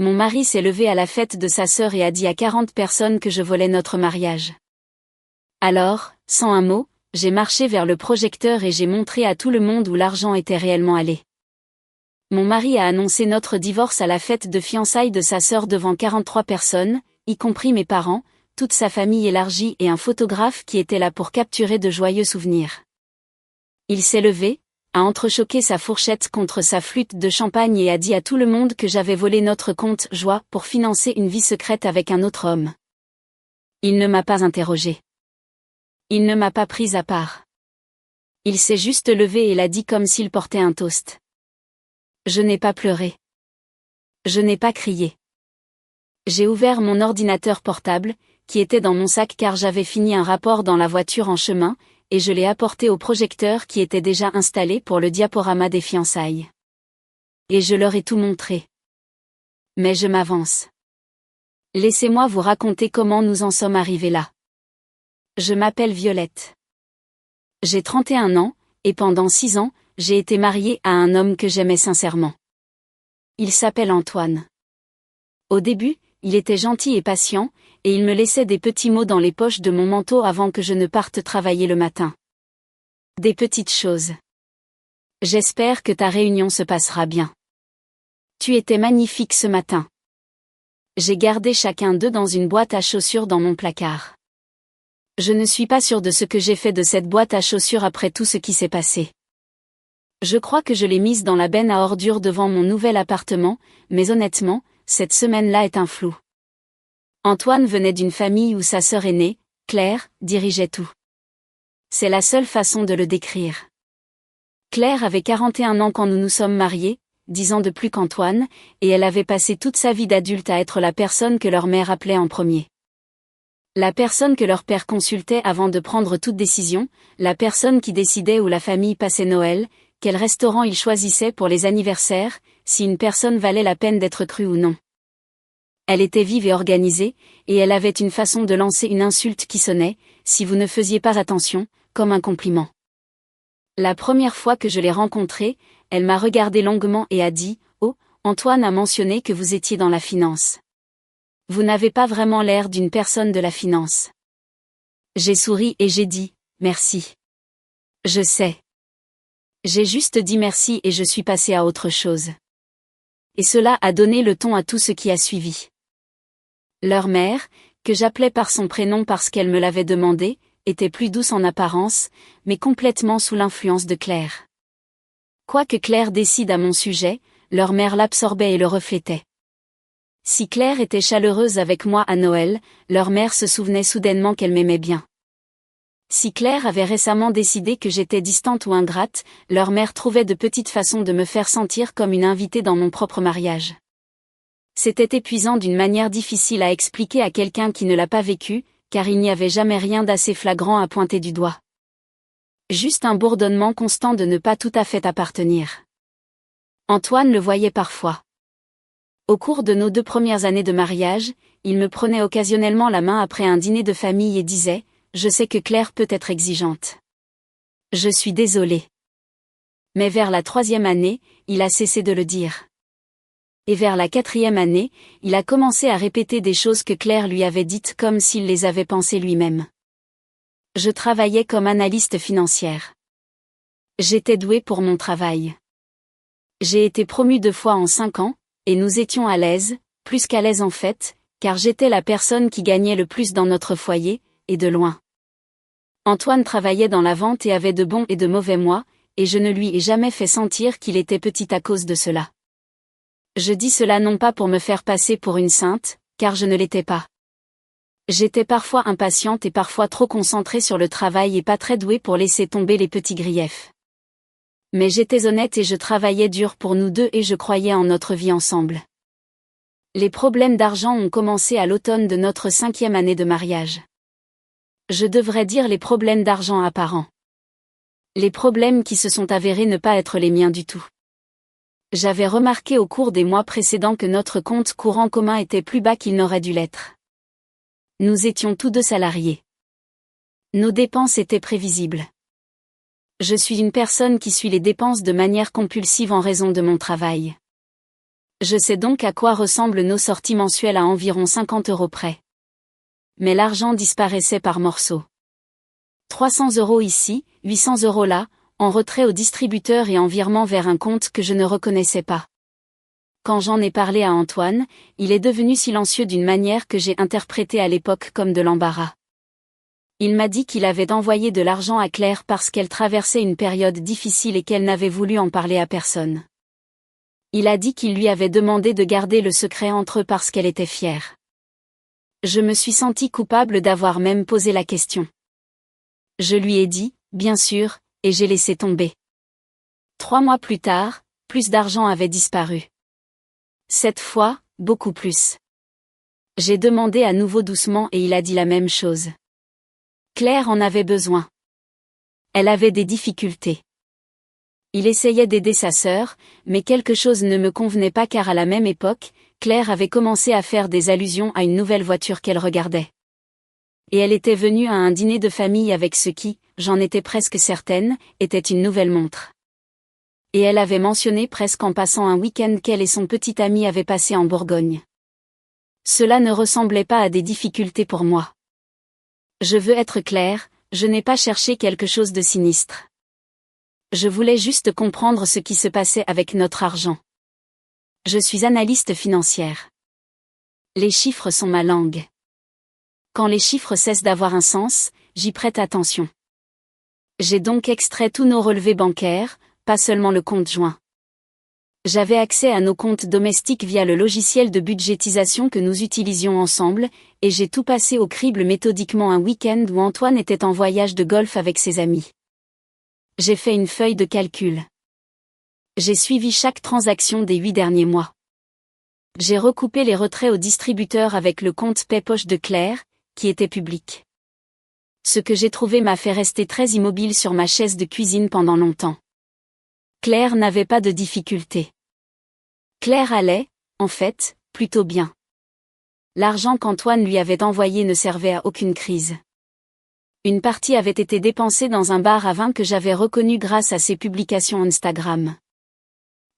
Mon mari s'est levé à la fête de sa sœur et a dit à 40 personnes que je volais notre mariage. Alors, sans un mot, j'ai marché vers le projecteur et j'ai montré à tout le monde où l'argent était réellement allé. Mon mari a annoncé notre divorce à la fête de fiançailles de sa sœur devant 43 personnes, y compris mes parents, toute sa famille élargie et un photographe qui était là pour capturer de joyeux souvenirs. Il s'est levé, a entrechoqué sa fourchette contre sa flûte de champagne et a dit à tout le monde que j'avais volé notre compte joie pour financer une vie secrète avec un autre homme. Il ne m'a pas interrogé. Il ne m'a pas prise à part. Il s'est juste levé et l'a dit comme s'il portait un toast. Je n'ai pas pleuré. Je n'ai pas crié. J'ai ouvert mon ordinateur portable, qui était dans mon sac car j'avais fini un rapport dans la voiture en chemin, et je l'ai apporté au projecteur qui était déjà installé pour le diaporama des fiançailles. Et je leur ai tout montré. Mais je m'avance. Laissez-moi vous raconter comment nous en sommes arrivés là. Je m'appelle Violette. J'ai 31 ans, et pendant 6 ans, j'ai été mariée à un homme que j'aimais sincèrement. Il s'appelle Antoine. Au début, il était gentil et patient, et il me laissait des petits mots dans les poches de mon manteau avant que je ne parte travailler le matin. Des petites choses. J'espère que ta réunion se passera bien. Tu étais magnifique ce matin. J'ai gardé chacun d'eux dans une boîte à chaussures dans mon placard. Je ne suis pas sûre de ce que j'ai fait de cette boîte à chaussures après tout ce qui s'est passé. Je crois que je l'ai mise dans la benne à ordures devant mon nouvel appartement, mais honnêtement, cette semaine-là est un flou. Antoine venait d'une famille où sa sœur aînée, Claire, dirigeait tout. C'est la seule façon de le décrire. Claire avait 41 ans quand nous nous sommes mariés, 10 ans de plus qu'Antoine, et elle avait passé toute sa vie d'adulte à être la personne que leur mère appelait en premier. La personne que leur père consultait avant de prendre toute décision, la personne qui décidait où la famille passait Noël, quel restaurant il choisissait pour les anniversaires, si une personne valait la peine d'être crue ou non. Elle était vive et organisée, et elle avait une façon de lancer une insulte qui sonnait, si vous ne faisiez pas attention, comme un compliment. La première fois que je l'ai rencontrée, elle m'a regardé longuement et a dit « Oh, Antoine a mentionné que vous étiez dans la finance. Vous n'avez pas vraiment l'air d'une personne de la finance. » J'ai souri et j'ai dit « Merci. » Je sais. J'ai juste dit merci et je suis passée à autre chose. Et cela a donné le ton à tout ce qui a suivi. Leur mère, que j'appelais par son prénom parce qu'elle me l'avait demandé, était plus douce en apparence, mais complètement sous l'influence de Claire. Quoi que Claire décide à mon sujet, leur mère l'absorbait et le reflétait. Si Claire était chaleureuse avec moi à Noël, leur mère se souvenait soudainement qu'elle m'aimait bien. Si Claire avait récemment décidé que j'étais distante ou ingrate, leur mère trouvait de petites façons de me faire sentir comme une invitée dans mon propre mariage. C'était épuisant d'une manière difficile à expliquer à quelqu'un qui ne l'a pas vécu, car il n'y avait jamais rien d'assez flagrant à pointer du doigt. Juste un bourdonnement constant de ne pas tout à fait appartenir. Antoine le voyait parfois. Au cours de nos 2 premières années de mariage, il me prenait occasionnellement la main après un dîner de famille et disait « Je sais que Claire peut être exigeante. Je suis désolé. » Mais vers la 3e année, il a cessé de le dire. Et vers la 4e année, il a commencé à répéter des choses que Claire lui avait dites comme s'il les avait pensées lui-même. Je travaillais comme analyste financière. J'étais douée pour mon travail. J'ai été promue 2 fois en 5 ans, et nous étions à l'aise, plus qu'à l'aise en fait, car j'étais la personne qui gagnait le plus dans notre foyer, et de loin. Antoine travaillait dans la vente et avait de bons et de mauvais mois, et je ne lui ai jamais fait sentir qu'il était petit à cause de cela. Je dis cela non pas pour me faire passer pour une sainte, car je ne l'étais pas. J'étais parfois impatiente et parfois trop concentrée sur le travail et pas très douée pour laisser tomber les petits griefs. Mais j'étais honnête et je travaillais dur pour nous deux et je croyais en notre vie ensemble. Les problèmes d'argent ont commencé à l'automne de notre 5e année de mariage. Je devrais dire les problèmes d'argent apparents. Les problèmes qui se sont avérés ne pas être les miens du tout. J'avais remarqué au cours des mois précédents que notre compte courant commun était plus bas qu'il n'aurait dû l'être. Nous étions tous 2 salariés. Nos dépenses étaient prévisibles. Je suis une personne qui suit les dépenses de manière compulsive en raison de mon travail. Je sais donc à quoi ressemblent nos sorties mensuelles à environ 50 € près. Mais l'argent disparaissait par morceaux. 300 € ici, 800 € là, en retrait au distributeur et en virement vers un compte que je ne reconnaissais pas. Quand j'en ai parlé à Antoine, il est devenu silencieux d'une manière que j'ai interprétée à l'époque comme de l'embarras. Il m'a dit qu'il avait envoyé de l'argent à Claire parce qu'elle traversait une période difficile et qu'elle n'avait voulu en parler à personne. Il a dit qu'il lui avait demandé de garder le secret entre eux parce qu'elle était fière. Je me suis sentie coupable d'avoir même posé la question. Je lui ai dit, bien sûr, et j'ai laissé tomber. 3 mois plus tard, plus d'argent avait disparu. Cette fois, beaucoup plus. J'ai demandé à nouveau doucement et il a dit la même chose. Claire en avait besoin. Elle avait des difficultés. Il essayait d'aider sa sœur, mais quelque chose ne me convenait pas car à la même époque, Claire avait commencé à faire des allusions à une nouvelle voiture qu'elle regardait. Et elle était venue à un dîner de famille avec ce qui, j'en étais presque certaine, était une nouvelle montre. Et elle avait mentionné presque en passant un week-end qu'elle et son petit ami avaient passé en Bourgogne. Cela ne ressemblait pas à des difficultés pour moi. Je veux être claire, je n'ai pas cherché quelque chose de sinistre. Je voulais juste comprendre ce qui se passait avec notre argent. Je suis analyste financière. Les chiffres sont ma langue. Quand les chiffres cessent d'avoir un sens, j'y prête attention. J'ai donc extrait tous nos relevés bancaires, pas seulement le compte joint. J'avais accès à nos comptes domestiques via le logiciel de budgétisation que nous utilisions ensemble, et j'ai tout passé au crible méthodiquement un week-end où Antoine était en voyage de golf avec ses amis. J'ai fait une feuille de calcul. J'ai suivi chaque transaction des 8 derniers mois. J'ai recoupé les retraits au distributeur avec le compte PayPoche de Claire, qui était public. Ce que j'ai trouvé m'a fait rester très immobile sur ma chaise de cuisine pendant longtemps. Claire n'avait pas de difficulté. Claire allait, en fait, plutôt bien. L'argent qu'Antoine lui avait envoyé ne servait à aucune crise. Une partie avait été dépensée dans un bar à vin que j'avais reconnu grâce à ses publications Instagram.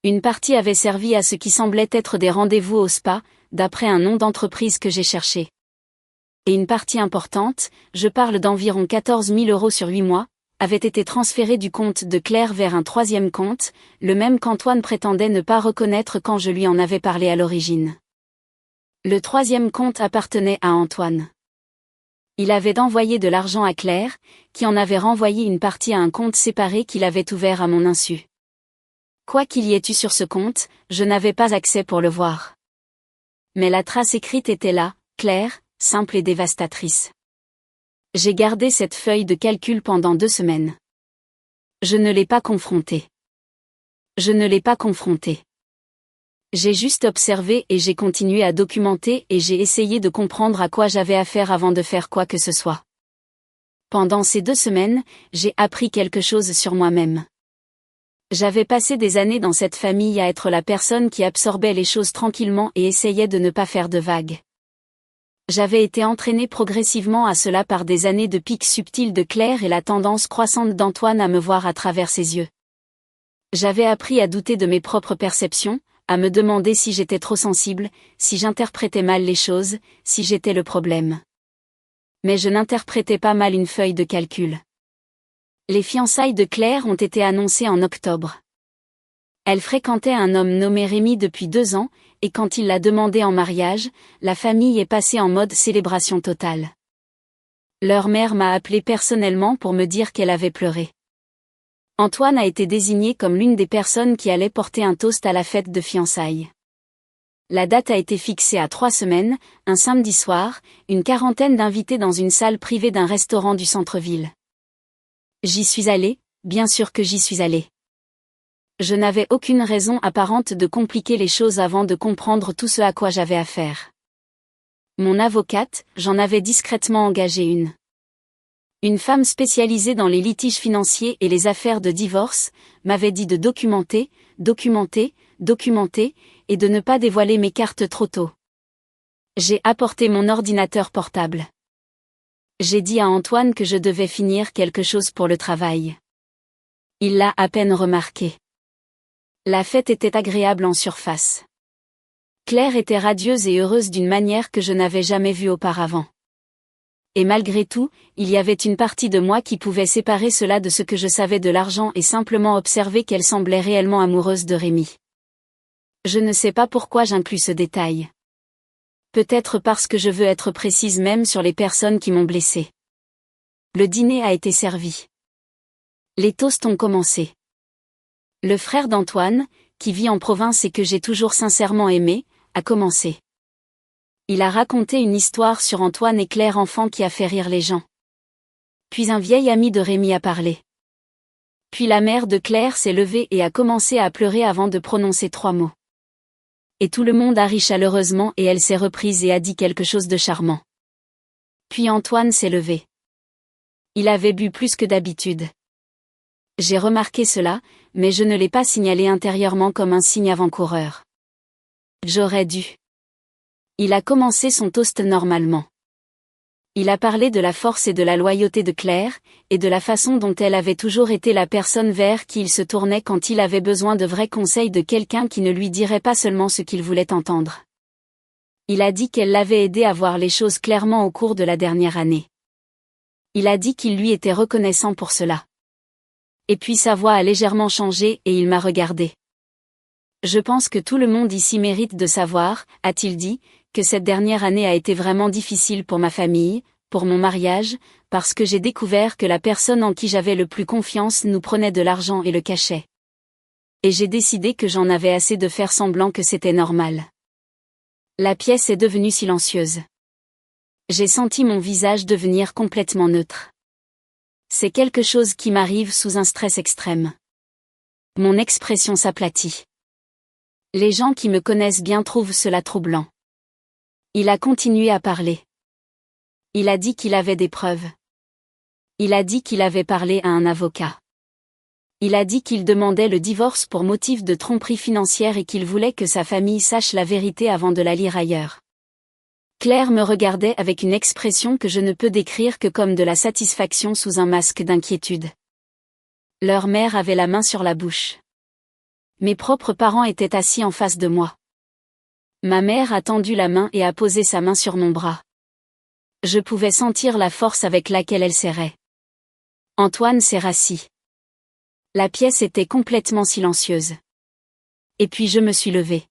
Une partie avait servi à ce qui semblait être des rendez-vous au spa, d'après un nom d'entreprise que j'ai cherché. Et une partie importante, je parle d'environ 14 000 € sur 8 mois, avait été transférée du compte de Claire vers un troisième compte, le même qu'Antoine prétendait ne pas reconnaître quand je lui en avais parlé à l'origine. Le troisième compte appartenait à Antoine. Il avait envoyé de l'argent à Claire, qui en avait renvoyé une partie à un compte séparé qu'il avait ouvert à mon insu. Quoi qu'il y ait eu sur ce compte, je n'avais pas accès pour le voir. Mais la trace écrite était là, claire, simple et dévastatrice. J'ai gardé cette feuille de calcul pendant 2 semaines. Je ne l'ai pas confrontée. J'ai juste observé et j'ai continué à documenter et j'ai essayé de comprendre à quoi j'avais affaire avant de faire quoi que ce soit. Pendant ces 2 semaines, j'ai appris quelque chose sur moi-même. J'avais passé des années dans cette famille à être la personne qui absorbait les choses tranquillement et essayait de ne pas faire de vagues. J'avais été entraînée progressivement à cela par des années de pics subtils de Claire et la tendance croissante d'Antoine à me voir à travers ses yeux. J'avais appris à douter de mes propres perceptions, à me demander si j'étais trop sensible, si j'interprétais mal les choses, si j'étais le problème. Mais je n'interprétais pas mal une feuille de calcul. Les fiançailles de Claire ont été annoncées en octobre. Elle fréquentait un homme nommé Rémi depuis 2 ans, et quand il l'a demandé en mariage, la famille est passée en mode célébration totale. Leur mère m'a appelé personnellement pour me dire qu'elle avait pleuré. Antoine a été désigné comme l'une des personnes qui allait porter un toast à la fête de fiançailles. La date a été fixée à 3 semaines, un samedi soir, une 40aine d'invités dans une salle privée d'un restaurant du centre-ville. J'y suis allée, bien sûr que j'y suis allée. Je n'avais aucune raison apparente de compliquer les choses avant de comprendre tout ce à quoi j'avais affaire. Mon avocate, j'en avais discrètement engagé une. Une femme spécialisée dans les litiges financiers et les affaires de divorce, m'avait dit de documenter, et de ne pas dévoiler mes cartes trop tôt. J'ai apporté mon ordinateur portable. J'ai dit à Antoine que je devais finir quelque chose pour le travail. Il l'a à peine remarqué. La fête était agréable en surface. Claire était radieuse et heureuse d'une manière que je n'avais jamais vue auparavant. Et malgré tout, il y avait une partie de moi qui pouvait séparer cela de ce que je savais de l'argent et simplement observer qu'elle semblait réellement amoureuse de Rémi. Je ne sais pas pourquoi j'inclus ce détail. Peut-être parce que je veux être précise même sur les personnes qui m'ont blessée. Le dîner a été servi. Les toasts ont commencé. Le frère d'Antoine, qui vit en province et que j'ai toujours sincèrement aimé, a commencé. Il a raconté une histoire sur Antoine et Claire enfant qui a fait rire les gens. Puis un vieil ami de Rémi a parlé. Puis la mère de Claire s'est levée et a commencé à pleurer avant de prononcer 3 mots. Et tout le monde a ri chaleureusement et elle s'est reprise et a dit quelque chose de charmant. Puis Antoine s'est levé. Il avait bu plus que d'habitude. J'ai remarqué cela, mais je ne l'ai pas signalé intérieurement comme un signe avant-coureur. J'aurais dû. Il a commencé son toast normalement. Il a parlé de la force et de la loyauté de Claire, et de la façon dont elle avait toujours été la personne vers qui il se tournait quand il avait besoin de vrais conseils de quelqu'un qui ne lui dirait pas seulement ce qu'il voulait entendre. Il a dit qu'elle l'avait aidé à voir les choses clairement au cours de la dernière année. Il a dit qu'il lui était reconnaissant pour cela. Et puis sa voix a légèrement changé et il m'a regardé. Je pense que tout le monde ici mérite de savoir, a-t-il dit, que cette dernière année a été vraiment difficile pour ma famille, pour mon mariage, parce que j'ai découvert que la personne en qui j'avais le plus confiance nous prenait de l'argent et le cachait. Et j'ai décidé que j'en avais assez de faire semblant que c'était normal. La pièce est devenue silencieuse. J'ai senti mon visage devenir complètement neutre. C'est quelque chose qui m'arrive sous un stress extrême. Mon expression s'aplatit. Les gens qui me connaissent bien trouvent cela troublant. Il a continué à parler. Il a dit qu'il avait des preuves. Il a dit qu'il avait parlé à un avocat. Il a dit qu'il demandait le divorce pour motif de tromperie financière et qu'il voulait que sa famille sache la vérité avant de la lire ailleurs. Claire me regardait avec une expression que je ne peux décrire que comme de la satisfaction sous un masque d'inquiétude. Leur mère avait la main sur la bouche. Mes propres parents étaient assis en face de moi. Ma mère a tendu la main et a posé sa main sur mon bras. Je pouvais sentir la force avec laquelle elle serrait. Antoine s'est rassis. La pièce était complètement silencieuse. Et puis je me suis levée.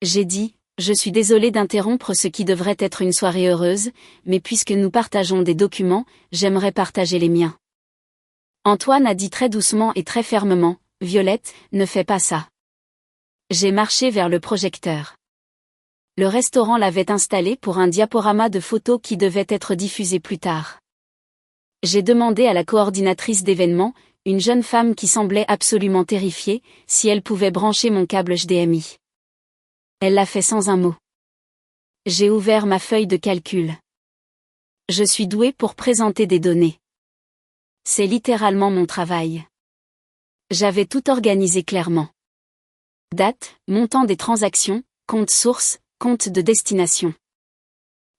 J'ai dit, je suis désolée d'interrompre ce qui devrait être une soirée heureuse, mais puisque nous partageons des documents, j'aimerais partager les miens. Antoine a dit très doucement et très fermement, Violette, ne fais pas ça. J'ai marché vers le projecteur. Le restaurant l'avait installé pour un diaporama de photos qui devait être diffusé plus tard. J'ai demandé à la coordinatrice d'événements, une jeune femme qui semblait absolument terrifiée, si elle pouvait brancher mon câble HDMI. Elle l'a fait sans un mot. J'ai ouvert ma feuille de calcul. Je suis douée pour présenter des données. C'est littéralement mon travail. J'avais tout organisé clairement. Date, montant des transactions, compte source, compte de destination.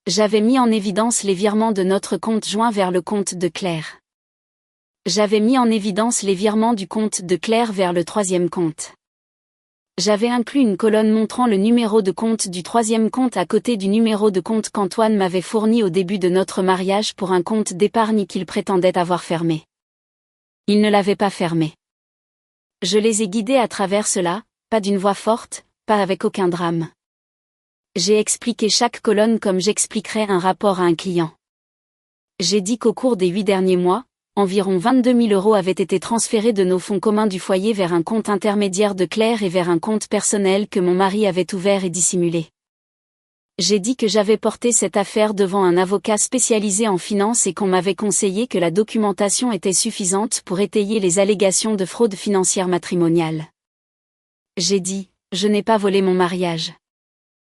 J'avais mis en évidence les virements de notre compte joint vers le compte de Claire. J'avais mis en évidence les virements du compte de Claire vers le 3e compte. J'avais inclus une colonne montrant le numéro de compte du 3e compte à côté du numéro de compte qu'Antoine m'avait fourni au début de notre mariage pour un compte d'épargne qu'il prétendait avoir fermé. Il ne l'avait pas fermé. Je les ai guidés à travers cela, pas d'une voix forte, pas avec aucun drame. J'ai expliqué chaque colonne comme j'expliquerais un rapport à un client. J'ai dit qu'au cours des 8 derniers mois, environ 22 000 € avaient été transférés de nos fonds communs du foyer vers un compte intermédiaire de Claire et vers un compte personnel que mon mari avait ouvert et dissimulé. J'ai dit que j'avais porté cette affaire devant un avocat spécialisé en finance et qu'on m'avait conseillé que la documentation était suffisante pour étayer les allégations de fraude financière matrimoniale. J'ai dit, je n'ai pas volé mon mariage.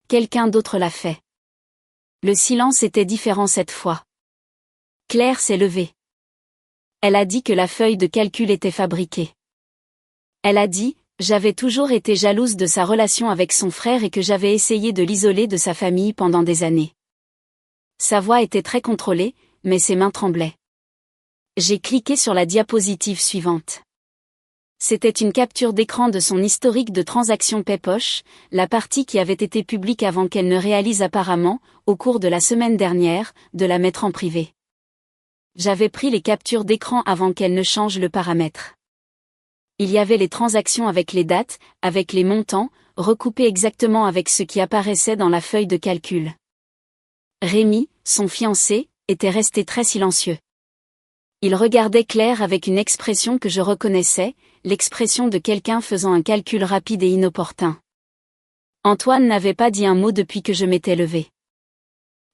Quelqu'un d'autre l'a fait. Le silence était différent cette fois. Claire s'est levée. Elle a dit que la feuille de calcul était fabriquée. Elle a dit, j'avais toujours été jalouse de sa relation avec son frère et que j'avais essayé de l'isoler de sa famille pendant des années. Sa voix était très contrôlée, mais ses mains tremblaient. J'ai cliqué sur la diapositive suivante. C'était une capture d'écran de son historique de transactions Paypoche, la partie qui avait été publique avant qu'elle ne réalise apparemment, au cours de la semaine dernière, de la mettre en privé. J'avais pris les captures d'écran avant qu'elle ne change le paramètre. Il y avait les transactions avec les dates, avec les montants, recoupés exactement avec ce qui apparaissait dans la feuille de calcul. Rémi, son fiancé, était resté très silencieux. Il regardait Claire avec une expression que je reconnaissais, l'expression de quelqu'un faisant un calcul rapide et inopportun. Antoine n'avait pas dit un mot depuis que je m'étais levée.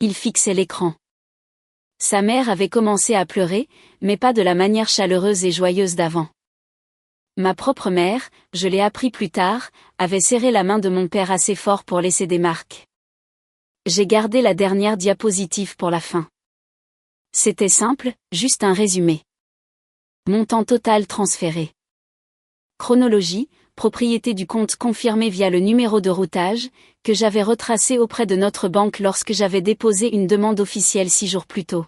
Il fixait l'écran. Sa mère avait commencé à pleurer, mais pas de la manière chaleureuse et joyeuse d'avant. Ma propre mère, je l'ai appris plus tard, avait serré la main de mon père assez fort pour laisser des marques. J'ai gardé la dernière diapositive pour la fin. C'était simple, juste un résumé. Montant total transféré. Chronologie, propriété du compte confirmé via le numéro de routage, que j'avais retracé auprès de notre banque lorsque j'avais déposé une demande officielle 6 jours plus tôt.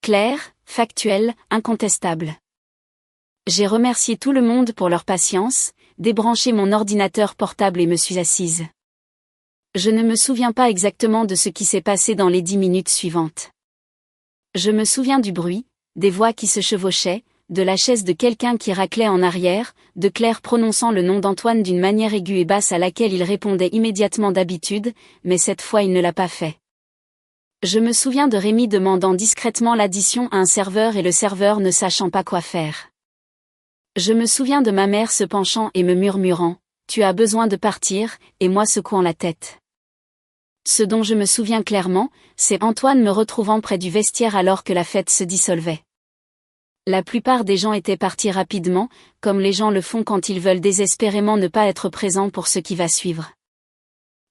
Clair, factuel, incontestable. J'ai remercié tout le monde pour leur patience, débranché mon ordinateur portable et me suis assise. Je ne me souviens pas exactement de ce qui s'est passé dans les 10 minutes suivantes. Je me souviens du bruit, des voix qui se chevauchaient, de la chaise de quelqu'un qui raclait en arrière, de Claire prononçant le nom d'Antoine d'une manière aiguë et basse à laquelle il répondait immédiatement d'habitude, mais cette fois il ne l'a pas fait. Je me souviens de Rémi demandant discrètement l'addition à un serveur et le serveur ne sachant pas quoi faire. Je me souviens de ma mère se penchant et me murmurant « Tu as besoin de partir » et moi secouant la tête. Ce dont je me souviens clairement, c'est Antoine me retrouvant près du vestiaire alors que la fête se dissolvait. La plupart des gens étaient partis rapidement, comme les gens le font quand ils veulent désespérément ne pas être présents pour ce qui va suivre.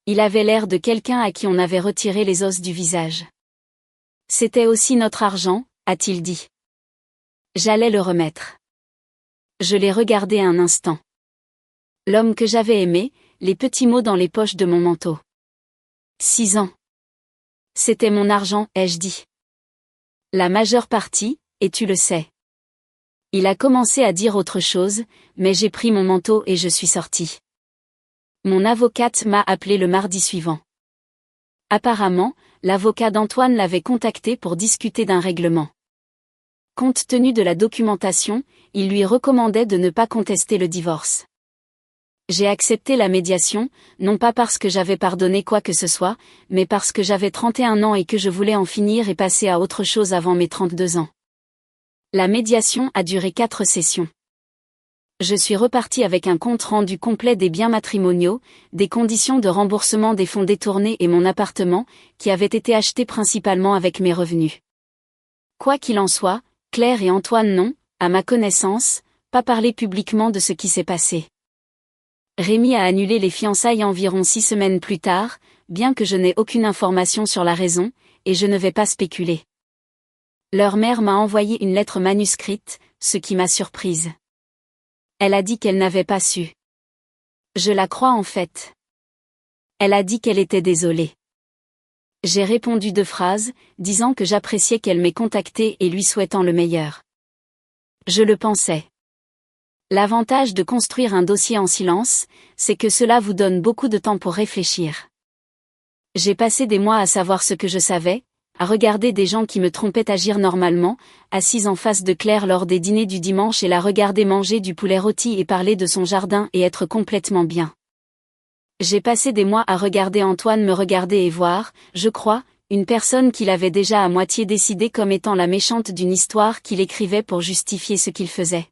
Il avait l'air de quelqu'un à qui on avait retiré les os du visage. C'était aussi notre argent, a-t-il dit. J'allais le remettre. Je l'ai regardé un instant. L'homme que j'avais aimé, les petits mots dans les poches de mon manteau. 6 ans. C'était mon argent, ai-je dit. La majeure partie, et tu le sais. Il a commencé à dire autre chose, mais j'ai pris mon manteau et je suis sortie. Mon avocate m'a appelé le mardi suivant. Apparemment, l'avocat d'Antoine l'avait contacté pour discuter d'un règlement. Compte tenu de la documentation, il lui recommandait de ne pas contester le divorce. J'ai accepté la médiation, non pas parce que j'avais pardonné quoi que ce soit, mais parce que j'avais 31 ans et que je voulais en finir et passer à autre chose avant mes 32 ans. La médiation a duré 4 sessions. Je suis reparti avec un compte rendu complet des biens matrimoniaux, des conditions de remboursement des fonds détournés et mon appartement, qui avait été acheté principalement avec mes revenus. Quoi qu'il en soit, Claire et Antoine n'ont, à ma connaissance, pas parlé publiquement de ce qui s'est passé. Rémi a annulé les fiançailles environ 6 semaines plus tard, bien que je n'ai aucune information sur la raison, et je ne vais pas spéculer. Leur mère m'a envoyé une lettre manuscrite, ce qui m'a surprise. Elle a dit qu'elle n'avait pas su. Je la crois en fait. Elle a dit qu'elle était désolée. J'ai répondu 2 phrases, disant que j'appréciais qu'elle m'ait contacté et lui souhaitant le meilleur. Je le pensais. L'avantage de construire un dossier en silence, c'est que cela vous donne beaucoup de temps pour réfléchir. J'ai passé des mois à savoir ce que je savais, à regarder des gens qui me trompaient agir normalement, assise en face de Claire lors des dîners du dimanche et la regarder manger du poulet rôti et parler de son jardin et être complètement bien. J'ai passé des mois à regarder Antoine me regarder et voir, je crois, une personne qu'il avait déjà à moitié décidée comme étant la méchante d'une histoire qu'il écrivait pour justifier ce qu'il faisait.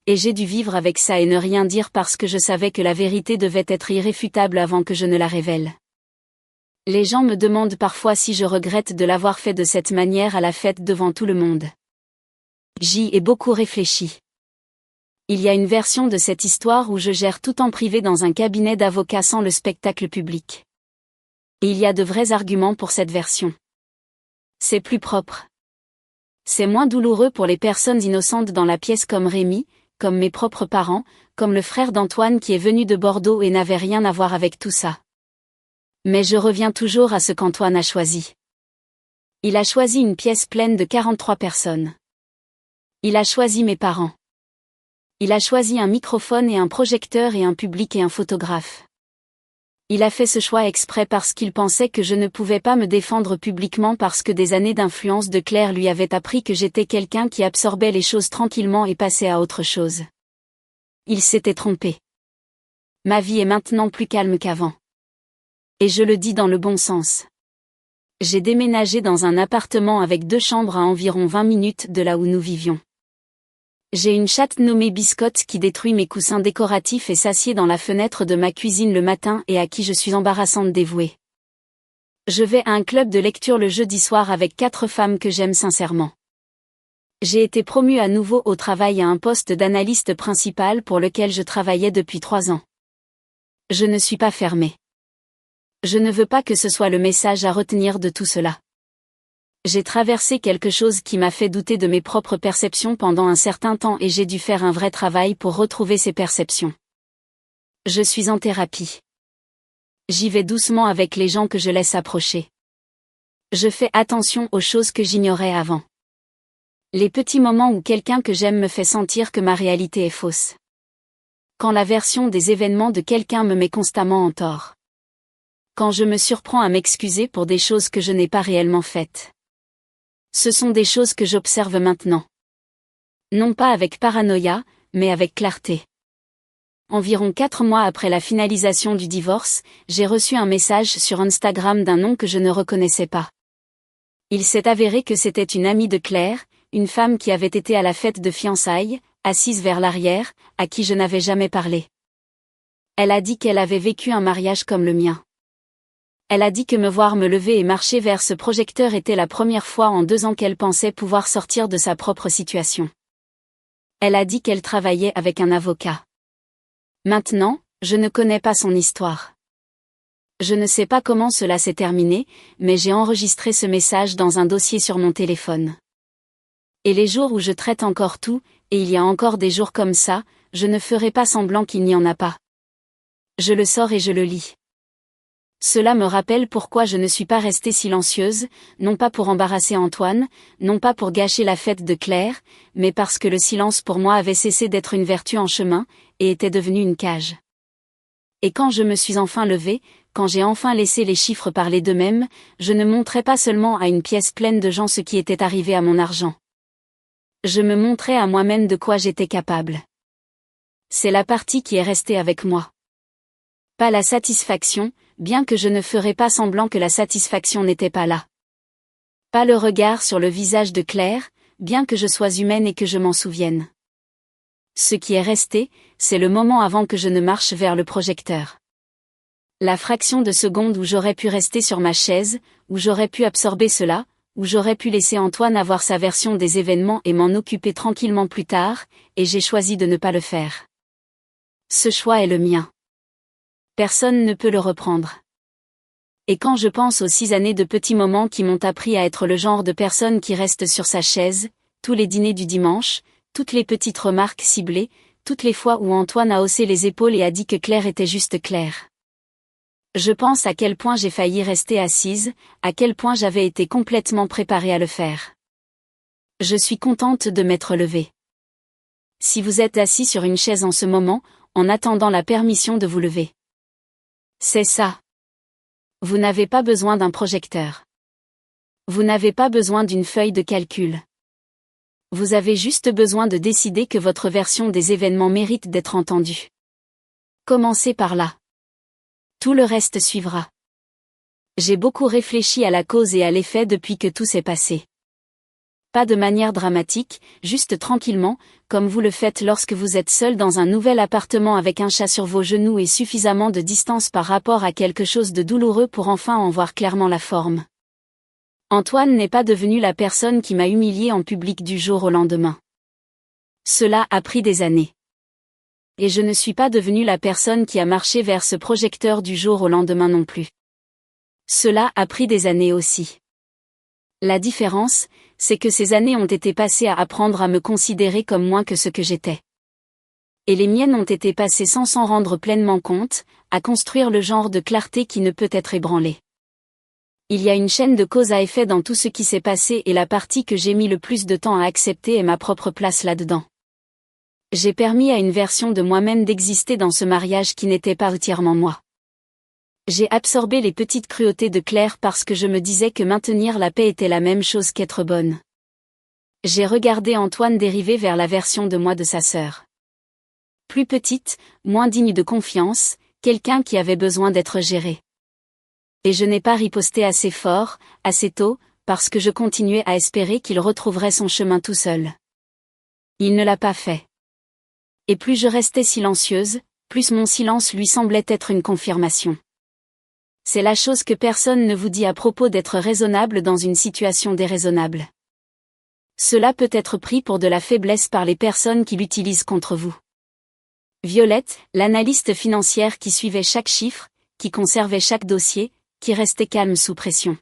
Et j'ai dû vivre avec ça et ne rien dire parce que je savais que la vérité devait être irréfutable avant que je ne la révèle. Les gens me demandent parfois si je regrette de l'avoir fait de cette manière à la fête devant tout le monde. J'y ai beaucoup réfléchi. Il y a une version de cette histoire où je gère tout en privé dans un cabinet d'avocats sans le spectacle public. Et il y a de vrais arguments pour cette version. C'est plus propre. C'est moins douloureux pour les personnes innocentes dans la pièce comme Rémi, comme mes propres parents, comme le frère d'Antoine qui est venu de Bordeaux et n'avait rien à voir avec tout ça. Mais je reviens toujours à ce qu'Antoine a choisi. Il a choisi une pièce pleine de 43 personnes. Il a choisi mes parents. Il a choisi un microphone et un projecteur et un public et un photographe. Il a fait ce choix exprès parce qu'il pensait que je ne pouvais pas me défendre publiquement parce que des années d'influence de Claire lui avaient appris que j'étais quelqu'un qui absorbait les choses tranquillement et passait à autre chose. Il s'était trompé. Ma vie est maintenant plus calme qu'avant. Et je le dis dans le bon sens. J'ai déménagé dans un appartement avec 2 chambres à environ 20 minutes de là où nous vivions. J'ai une chatte nommée Biscotte qui détruit mes coussins décoratifs et s'assied dans la fenêtre de ma cuisine le matin et à qui je suis embarrassante dévouée. Je vais à un club de lecture le jeudi soir avec 4 femmes que j'aime sincèrement. J'ai été promue à nouveau au travail à un poste d'analyste principal pour lequel je travaillais depuis 3 ans. Je ne suis pas fermée. Je ne veux pas que ce soit le message à retenir de tout cela. J'ai traversé quelque chose qui m'a fait douter de mes propres perceptions pendant un certain temps et j'ai dû faire un vrai travail pour retrouver ces perceptions. Je suis en thérapie. J'y vais doucement avec les gens que je laisse approcher. Je fais attention aux choses que j'ignorais avant. Les petits moments où quelqu'un que j'aime me fait sentir que ma réalité est fausse. Quand la version des événements de quelqu'un me met constamment en tort. Quand je me surprends à m'excuser pour des choses que je n'ai pas réellement faites. Ce sont des choses que j'observe maintenant. Non pas avec paranoïa, mais avec clarté. Environ 4 mois après la finalisation du divorce, j'ai reçu un message sur Instagram d'un nom que je ne reconnaissais pas. Il s'est avéré que c'était une amie de Claire, une femme qui avait été à la fête de fiançailles, assise vers l'arrière, à qui je n'avais jamais parlé. Elle a dit qu'elle avait vécu un mariage comme le mien. Elle a dit que me voir me lever et marcher vers ce projecteur était la première fois en 2 ans qu'elle pensait pouvoir sortir de sa propre situation. Elle a dit qu'elle travaillait avec un avocat. Maintenant, je ne connais pas son histoire. Je ne sais pas comment cela s'est terminé, mais j'ai enregistré ce message dans un dossier sur mon téléphone. Et les jours où je traite encore tout, et il y a encore des jours comme ça, je ne ferai pas semblant qu'il n'y en a pas. Je le sors et je le lis. Cela me rappelle pourquoi je ne suis pas restée silencieuse, non pas pour embarrasser Antoine, non pas pour gâcher la fête de Claire, mais parce que le silence pour moi avait cessé d'être une vertu en chemin, et était devenu une cage. Et quand je me suis enfin levée, quand j'ai enfin laissé les chiffres parler d'eux-mêmes, je ne montrais pas seulement à une pièce pleine de gens ce qui était arrivé à mon argent. Je me montrais à moi-même de quoi j'étais capable. C'est la partie qui est restée avec moi. Pas la satisfaction, bien que je ne ferai pas semblant que la satisfaction n'était pas là. Pas le regard sur le visage de Claire, bien que je sois humaine et que je m'en souvienne. Ce qui est resté, c'est le moment avant que je ne marche vers le projecteur. La fraction de seconde où j'aurais pu rester sur ma chaise, où j'aurais pu absorber cela, où j'aurais pu laisser Antoine avoir sa version des événements et m'en occuper tranquillement plus tard, et j'ai choisi de ne pas le faire. Ce choix est le mien. Personne ne peut le reprendre. Et quand je pense aux 6 années de petits moments qui m'ont appris à être le genre de personne qui reste sur sa chaise, tous les dîners du dimanche, toutes les petites remarques ciblées, toutes les fois où Antoine a haussé les épaules et a dit que Claire était juste Claire. Je pense à quel point j'ai failli rester assise, à quel point j'avais été complètement préparée à le faire. Je suis contente de m'être levée. Si vous êtes assis sur une chaise en ce moment, en attendant la permission de vous lever. C'est ça. Vous n'avez pas besoin d'un projecteur. Vous n'avez pas besoin d'une feuille de calcul. Vous avez juste besoin de décider que votre version des événements mérite d'être entendue. Commencez par là. Tout le reste suivra. J'ai beaucoup réfléchi à la cause et à l'effet depuis que tout s'est passé. Pas de manière dramatique, juste tranquillement, comme vous le faites lorsque vous êtes seul dans un nouvel appartement avec un chat sur vos genoux et suffisamment de distance par rapport à quelque chose de douloureux pour enfin en voir clairement la forme. Antoine n'est pas devenu la personne qui m'a humilié en public du jour au lendemain. Cela a pris des années. Et je ne suis pas devenue la personne qui a marché vers ce projecteur du jour au lendemain non plus. Cela a pris des années aussi. La différence, c'est que ces années ont été passées à apprendre à me considérer comme moins que ce que j'étais. Et les miennes ont été passées sans s'en rendre pleinement compte, à construire le genre de clarté qui ne peut être ébranlée. Il y a une chaîne de cause à effet dans tout ce qui s'est passé et la partie que j'ai mis le plus de temps à accepter est ma propre place là-dedans. J'ai permis à une version de moi-même d'exister dans ce mariage qui n'était pas entièrement moi. J'ai absorbé les petites cruautés de Claire parce que je me disais que maintenir la paix était la même chose qu'être bonne. J'ai regardé Antoine dériver vers la version de moi de sa sœur. Plus petite, moins digne de confiance, quelqu'un qui avait besoin d'être géré. Et je n'ai pas riposté assez fort, assez tôt, parce que je continuais à espérer qu'il retrouverait son chemin tout seul. Il ne l'a pas fait. Et plus je restais silencieuse, plus mon silence lui semblait être une confirmation. C'est la chose que personne ne vous dit à propos d'être raisonnable dans une situation déraisonnable. Cela peut être pris pour de la faiblesse par les personnes qui l'utilisent contre vous. Violette, l'analyste financière qui suivait chaque chiffre, qui conservait chaque dossier, qui restait calme sous pression.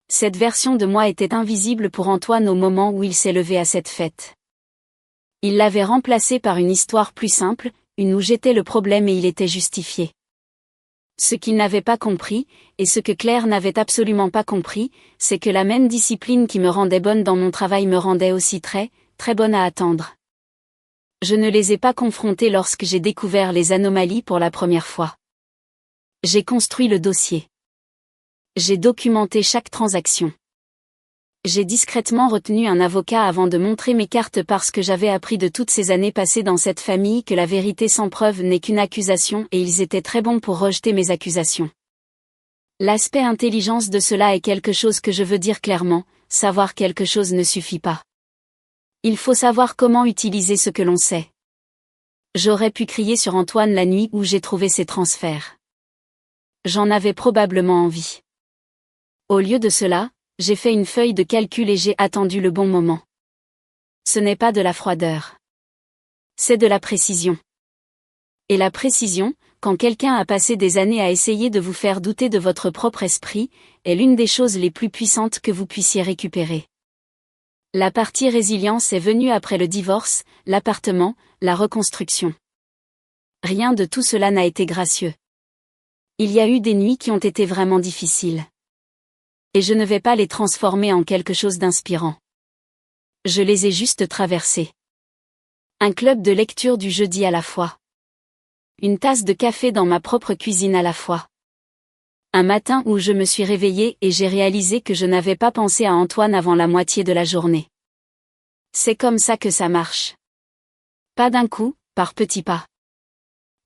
Cette version de moi était invisible pour Antoine au moment où il s'est levé à cette fête. Il l'avait remplacée par une histoire plus simple, une où j'étais le problème et il était justifié. Ce qu'il n'avait pas compris, et ce que Claire n'avait absolument pas compris, c'est que la même discipline qui me rendait bonne dans mon travail me rendait aussi très bonne à attendre. Je ne les ai pas confrontés lorsque j'ai découvert les anomalies pour la première fois. J'ai construit le dossier. J'ai documenté chaque transaction. J'ai discrètement retenu un avocat avant de montrer mes cartes parce que j'avais appris de toutes ces années passées dans cette famille que la vérité sans preuve n'est qu'une accusation et ils étaient très bons pour rejeter mes accusations. L'aspect intelligence de cela est quelque chose que je veux dire clairement, savoir quelque chose ne suffit pas. Il faut savoir comment utiliser ce que l'on sait. J'aurais pu crier sur Antoine la nuit où j'ai trouvé ces transferts. J'en avais probablement envie. Au lieu de cela, j'ai fait une feuille de calcul et j'ai attendu le bon moment. Ce n'est pas de la froideur. C'est de la précision. Et la précision, quand quelqu'un a passé des années à essayer de vous faire douter de votre propre esprit, est l'une des choses les plus puissantes que vous puissiez récupérer. La partie résilience est venue après le divorce, l'appartement, la reconstruction. Rien de tout cela n'a été gracieux. Il y a eu des nuits qui ont été vraiment difficiles. Et je ne vais pas les transformer en quelque chose d'inspirant. Je les ai juste traversées. Un club de lecture du jeudi à la fois. Une tasse de café dans ma propre cuisine à la fois. Un matin où je me suis réveillée et j'ai réalisé que je n'avais pas pensé à Antoine avant la moitié de la journée. C'est comme ça que ça marche. Pas d'un coup, par petits pas.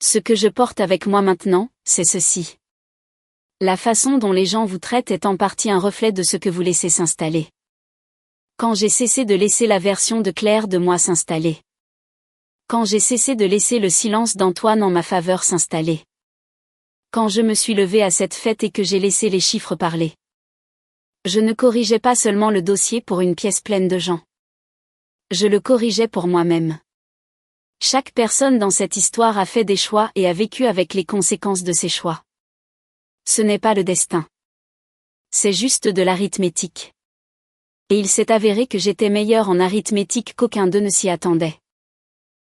Ce que je porte avec moi maintenant, c'est ceci. La façon dont les gens vous traitent est en partie un reflet de ce que vous laissez s'installer. Quand j'ai cessé de laisser la version de Claire de moi s'installer. Quand j'ai cessé de laisser le silence d'Antoine en ma faveur s'installer. Quand je me suis levée à cette fête et que j'ai laissé les chiffres parler. Je ne corrigeais pas seulement le dossier pour une pièce pleine de gens. Je le corrigeais pour moi-même. Chaque personne dans cette histoire a fait des choix et a vécu avec les conséquences de ses choix. Ce n'est pas le destin. C'est juste de l'arithmétique. Et il s'est avéré que j'étais meilleur en arithmétique qu'aucun d'eux ne s'y attendait.